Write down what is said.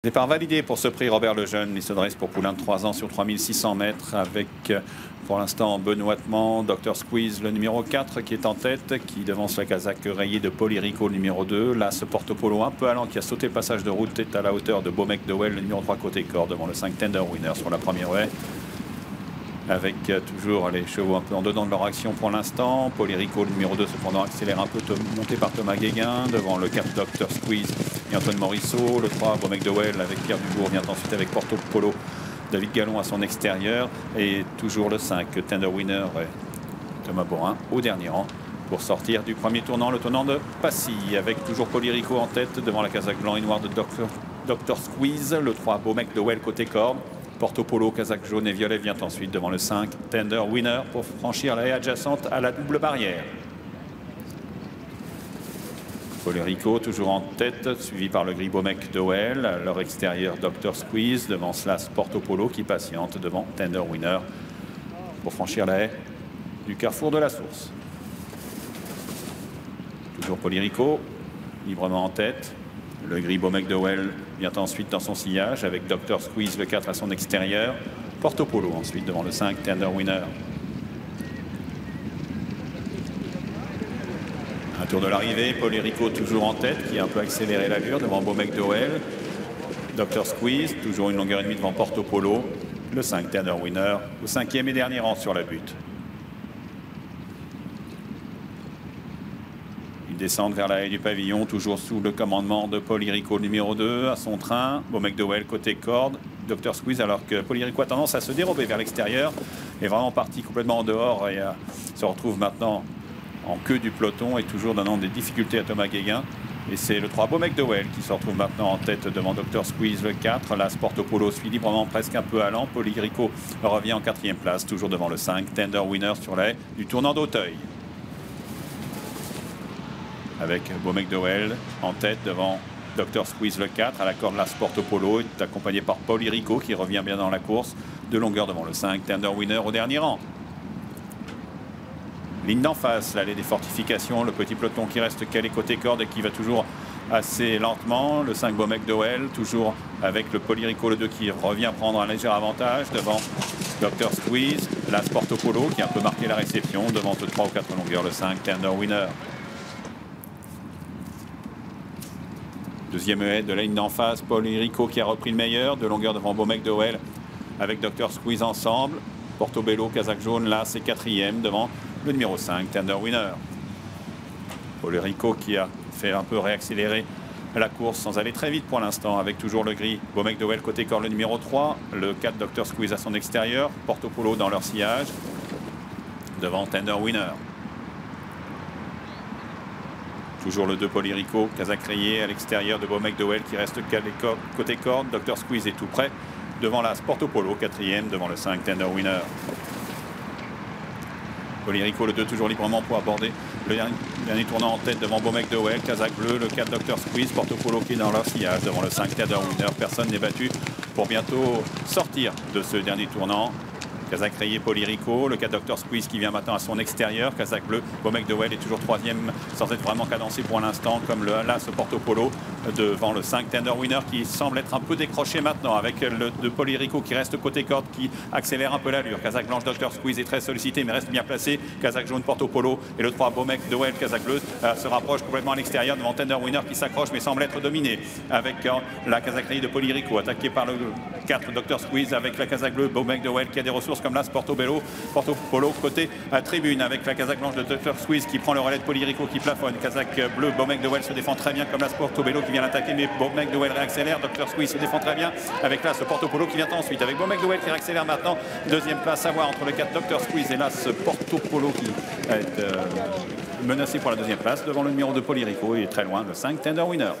Départ validé pour ce prix Robert Lejeune. Il se dresse pour poulain de 3 ans sur 3600 mètres avec pour l'instant benoîtement Dr Squeeze le numéro 4 qui est en tête, qui devance la casaque rayée de Polyrico le numéro 2. Là ce porte-polo un peu allant qui a sauté le passage de route est à la hauteur de Beaumec de Well le numéro 3 côté corde devant le 5 Tender Winner sur la première haie. Avec toujours les chevaux un peu en dedans de leur action pour l'instant. Polyrico, le numéro 2, cependant accélère un peu, monté par Thomas Guéguin. Devant le 4, Dr Squeeze et Antoine Morisseau. Le 3, Beaumec de Well avec Pierre Dubourg vient ensuite avec Porto Polo. David Gallon à son extérieur. Et toujours le 5, Tender Winner et Thomas Borin au dernier rang pour sortir du premier tournant, le tournant de Passy. Avec toujours Polyrico en tête devant la casaque blanc et noir de Dr Squeeze. Le 3, Beaumec de Well côté corde. Porto Polo, casaque jaune et violet vient ensuite devant le 5, Tender Winner pour franchir la haie adjacente à la double barrière. Polyrico toujours en tête, suivi par le gris Beaumec de Well. À leur extérieur, Dr Squeeze devant Slas Porto Polo qui patiente devant Tender Winner pour franchir la haie du carrefour de la Source. Toujours Polyrico, librement en tête. Le gris Beaumec de Well vient ensuite dans son sillage avec Dr Squeeze le 4 à son extérieur. Porto Polo ensuite devant le 5 Tender Winner. Un tour de l'arrivée, Polyrico toujours en tête qui a un peu accéléré l'allure devant Beaumec de Well. Dr Squeeze toujours une longueur et demie devant Porto Polo. Le 5 Tender Winner au 5e et dernier rang sur la butte. Descendent vers la haie du pavillon, toujours sous le commandement de Polyrico numéro 2 à son train. Beaumec de Well côté corde. Dr Squeeze, alors que Polyrico a tendance à se dérober vers l'extérieur, est vraiment parti complètement en dehors et se retrouve maintenant en queue du peloton et toujours donnant des difficultés à Thomas Guéguin. Et c'est le 3 Beaumec de Well qui se retrouve maintenant en tête devant Dr Squeeze le 4. Là, Porto Polo suit librement presque un peu allant. Polyrico revient en 4e place, toujours devant le 5 Tender Winner sur la haie du tournant d'Auteuil. Avec Beaumec de Well en tête devant Dr Squeeze le 4 à la corde Las Porto Polo, est accompagné par Polyrico qui revient bien dans la course, de longueur devant le 5 Tender Winner au dernier rang. Ligne d'en face, l'allée des fortifications, le petit peloton qui reste calé côté corde et qui va toujours assez lentement. Le 5 Beaumec de Well, toujours avec le Polyrico le 2 qui revient prendre un léger avantage devant Dr Squeeze, Las Porto Polo qui a un peu marqué la réception devant 3 ou 4 longueurs, le 5 Tender Winner. Deuxième haie de la ligne d'en face, Polyrico qui a repris le meilleur, de longueur devant Beaumec de Well avec Dr Squeeze ensemble. Portobello, casaque jaune, là c'est 4e devant le numéro 5, Tender Winner. Polyrico qui a fait un peu réaccélérer la course sans aller très vite pour l'instant avec toujours le gris. Beaumec de Well côté corps le numéro 3, le 4 Dr Squeeze à son extérieur, Portopolo dans leur sillage devant Tender Winner. Toujours le 2 Polyrico, casaque rayée à l'extérieur de Beaumec de Well qui reste calé côté corde. Dr Squeeze est tout près devant la Porto Polo, 4e devant le 5 Tender Winner. Polyrico le 2 toujours librement pour aborder le dernier tournant en tête devant Beaumec de Well, casaque bleu, le 4 Dr Squeeze, Porto Polo qui est dans leur sillage devant le 5 Tender Winner. Personne n'est battu pour bientôt sortir de ce dernier tournant. Casaque rayé Polyrico, le 4 Dr Squeeze qui vient maintenant à son extérieur, casaque bleu, Beaumec de Well est toujours 3e sans être vraiment cadencé pour l'instant, comme le Las Porto Polo devant le 5 Tender Winner qui semble être un peu décroché maintenant avec le de Polyrico qui reste côté corde qui accélère un peu l'allure. Casaque blanche Dr Squeeze est très sollicité mais reste bien placé, casaque jaune Porto Polo et le 3 Beaumec de Well, casaque bleu se rapproche complètement à l'extérieur devant Tender Winner qui s'accroche mais semble être dominé avec la casaque rayée de Polyrico attaqué par le 4 Dr Squeeze avec la casaque bleue Beaumec de Well qui a des ressources comme Las Porto Polo côté à tribune avec la casaque blanche de Dr Squeeze qui prend le relais de Polyrico qui plafonne. Casaque bleu, Beaumec de Well se défend très bien comme Las Porto qui vient l'attaquer mais Beaumec de Well réaccélère. Dr Squeeze se défend très bien avec Las Porto Polo qui vient ensuite avec Beaumec de Well qui réaccélère maintenant. Deuxième place à voir entre le 4 Dr Squeeze et Las Porto Polo qui est menacé pour la deuxième place devant le numéro de Polyrico et très loin le 5 Tender Winner.